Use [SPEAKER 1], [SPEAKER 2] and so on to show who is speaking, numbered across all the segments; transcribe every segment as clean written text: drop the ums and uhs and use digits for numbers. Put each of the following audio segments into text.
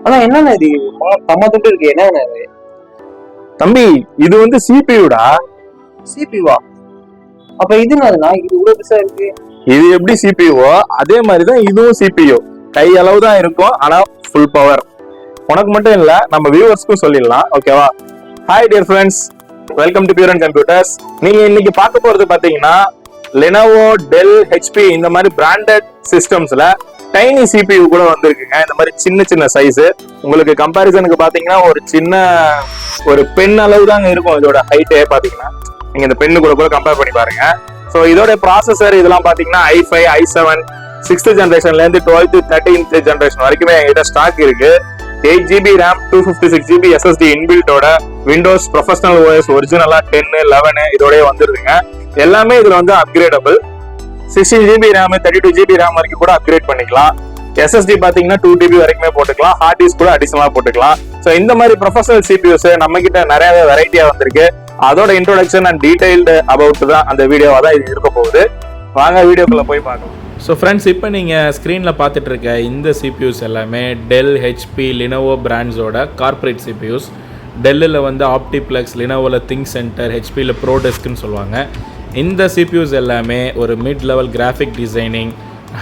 [SPEAKER 1] ஆனா என்னண்ணா இது தம்மத்துட்டு இருக்கு, என்னண்ணா இது?
[SPEAKER 2] தம்பி இது வந்து சிபியூடா.
[SPEAKER 1] சிபியூவா? அப்ப இது என்னதுண்ணா, இது இவ்வளவு பெருசா இருக்கு?
[SPEAKER 2] இது எப்படி சிபியூவோ அதே மாதிரிதான் இதுவும் சிபியூ. கை அளவு தான் இருக்கும், ஆனா ஃபுல் பவர். உனக்கு மட்டும் இல்ல, நம்ம வியூவர்ஸ்க்கும் சொல்லிடலாம். ஓகேவா? Hi dear friends, welcome to pure and computers. நீங்க இன்னைக்கு பார்க்க போறது பாத்தீங்கன்னா லெனோவோ, டெல், ஹெச்பி இந்த மாதிரி பிராண்டட் சிஸ்டம்ஸ்ல டைனி சிபியூ கூட வந்திருக்குங்க. இந்த மாதிரி சின்ன சின்ன சைஸ். உங்களுக்கு கம்பாரிசனுக்கு பாத்தீங்கன்னா ஒரு சின்ன ஒரு பென் அளவு தாங்க இருக்கும் இதோட ஹைட்டே. பாத்தீங்கன்னா நீங்க இந்த பென்னு கூட கம்பேர் பண்ணி பாருங்க. ஸோ இதோட ப்ராசஸர் இதெல்லாம் பாத்தீங்கன்னா i5, i7 6th ஜென்ரேஷன்ல இருந்து 12th 13th ஜென்ரேஷன் வரைக்குமே எங்கிட்ட ஸ்டாக் இருக்கு. 8GB RAM, 256GB SSD இன்பில்ட்டோட விண்டோஸ் ப்ரொஃபஷனல் OS ஒரிஜினலா 10, 11 இதோடய வந்துருதுங்க. எல்லாமே இதுல வந்து upgradable. 16GB RAM, 32GB RAM வரைக்கும் கூட அப்கிரேட் பண்ணிக்கலாம். SSD பாத்தீங்கன்னா 2TB வரைக்குமே போட்டுக்கலாம். ஹார்ட் டிஸ்க் கூட அடிஷனலா போட்டுக்கலாம். ஸோ இந்த மாதிரி ப்ரொஃபஷனல் சிபியூஸ் நம்ம கிட்ட நிறைய வெரைட்டியா வந்திருக்கு. அதோட இன்ட்ரோடக்ஷன் அண்ட் டீடைல்டு அபவுட் தான் அந்த வீடியோவா தான் இது இருக்க போகுது. வாங்க வீடியோக்குள்ள போய் பார்க்கலாம்.
[SPEAKER 3] ஸோ ஃப்ரெண்ட்ஸ், இப்போ நீங்கள் ஸ்க்ரீனில் பார்த்துட்டு இருக்க இந்த சிபியூஸ் எல்லாமே டெல், ஹெச்பி, லினோவோ பிராண்ட்ஸோட கார்பரேட் சிபியூஸ். டெல்லில் வந்து ஆப்டிப்ளெக்ஸ், லினோவோவில் திங்க் சென்டர், ஹெச்பியில் ப்ரோடெஸ்க்னு சொல்லுவாங்க. இந்த சிபியூஸ் எல்லாமே ஒரு mid level graphic designing,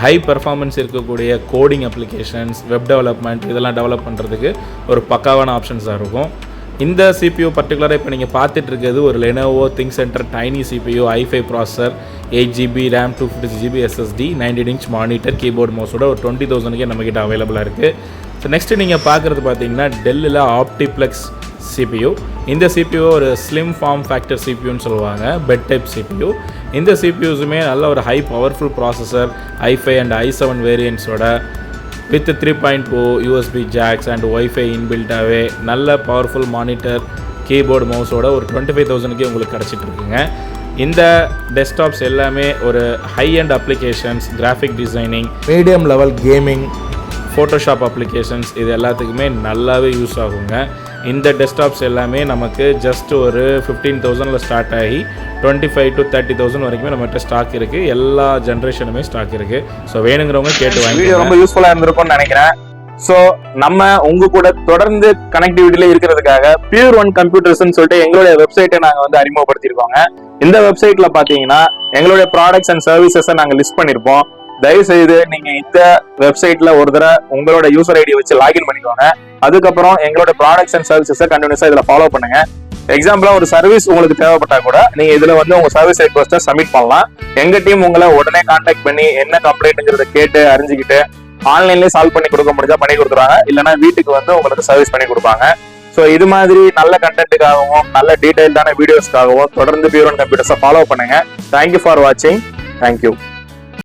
[SPEAKER 3] high performance இருக்கக்கூடிய கோடிங் அப்ளிகேஷன்ஸ், வெப் டெவலப்மெண்ட் இதெல்லாம் டெவலப் பண்ணுறதுக்கு ஒரு பக்காவான ஆப்ஷன்ஸாக இருக்கும். இந்த சிபியூ பர்டிகுலராக இப்போ நீங்கள் பார்த்துட்டு இருக்கிறது ஒரு Lenovo think centre tiny CPU, i5 processor, 8GB RAM, 256GB SSD, 19 inch monitor, keyboard மவுஸோட ஒரு 20,000க்கே நம்மக்கிட்ட அவைலபிளாக இருக்குது. ஸோ நெக்ஸ்ட்டு நீங்கள் பார்க்குறது பார்த்தீங்கன்னா டெல்லில் ஆப்டிப்ளெக்ஸ் சிபியூ. இந்த சிபியூ ஒரு ஸ்லிம் ஃபார்ம் ஃபேக்டர் சிபியூன்னு சொல்லுவாங்க, பெட் டைப் சிபியூ. இந்த சிபியூஸுமே நல்ல ஒரு high powerful processor, i5 and i7 வேரியன்ட்ஸோட with 3.0 USB jacks and wifi இன்பில்ட்டாகவே நல்ல பவர்ஃபுல் மானிட்டர், கீபோர்டு மவுஸோட ஒரு 25,000க்கே உங்களுக்கு கிடச்சிட்டு இருக்குங்க. இந்த டெஸ்க்டாப்ஸ் எல்லாமே ஒரு high and applications, graphic designing, medium level gaming, Photoshop applications இது எல்லாத்துக்குமே நல்லாவே யூஸ் ஆகுங்க. இந்த டெஸ்க்டாப்ஸ் எல்லாமே நமக்கு ஜஸ்ட் ஒரு 15,000ல் ஸ்டார்ட் ஆகி 25,000 to 30,000 வரைக்குமே நம்மகிட்ட ஸ்டாக் இருக்குது. எல்லா ஜென்ரேஷனுமே ஸ்டாக் இருக்குது. ஸோ வேணுங்கிறவங்க கேட்டு வாங்கி.
[SPEAKER 2] வீடியோ ரொம்ப யூஸ்ஃபுல்லாக இருந்திருக்கும்னு நினைக்கிறேன். ஸோ நம்ம உங்க கூட தொடர்ந்து கனெக்டிவிட்டியில இருக்கிறதுக்காக பியூர் ஒன் கம்ப்யூட்டர்ஸ்ன்னு சொல்லிட்டு எங்களுடைய வெப்சைட்டை நாங்கள் வந்து அறிமுகப்படுத்தியிருக்கோங்க. இந்த வெப்சைட்ல பார்த்தீங்கன்னா எங்களுடைய ப்ராடக்ட்ஸ் அண்ட் சர்வீசஸை நாங்கள் லிஸ்ட் பண்ணியிருப்போம். தயவு செய்து நீங்க இந்த வெப்சைட்ல ஒரு தடவை உங்களோட யூசர் ஐடி வச்சு லாகின் பண்ணிக்கோங்க. அதுக்கப்புறம் எங்களோட ப்ராடக்ட்ஸ் அண்ட் சர்வீசஸை கண்டினியூஸா இதுல ஃபாலோ பண்ணுங்க. எக்ஸாம்பிளா ஒரு சர்வீஸ் உங்களுக்கு தேவைப்பட்டா கூட நீங்க இதுல வந்து உங்க சர்வீஸ் ரெக்வஸ்ட்டை சப்மிட் பண்ணலாம். எங்க டீம் உங்களை உடனே கான்டாக்ட் பண்ணி என்ன கம்ப்ளைண்ட்ங்கிறத கேட்டு அறிஞ்சுக்கிட்டு ஆன்லைன்லயே சால்வ் பண்ணி கொடுக்க முடிஞ்சா பண்ணி கொடுத்துருவாங்க. இல்லைன்னா வீட்டுக்கு வந்து உங்களுக்கு சர்வீஸ் பண்ணி கொடுப்பாங்க. ஸோ இது மாதிரி நல்ல கண்டென்ட்டுக்காகவும் நல்ல டீடைல்டான வீடியோஸ்க்காகவும் தொடர்ந்து பியூர் ஒன் கம்ப்யூட்டர்ஸை ஃபாலோ பண்ணுங்க. தேங்க்யூ ஃபார் வாட்சிங். தேங்க்யூ.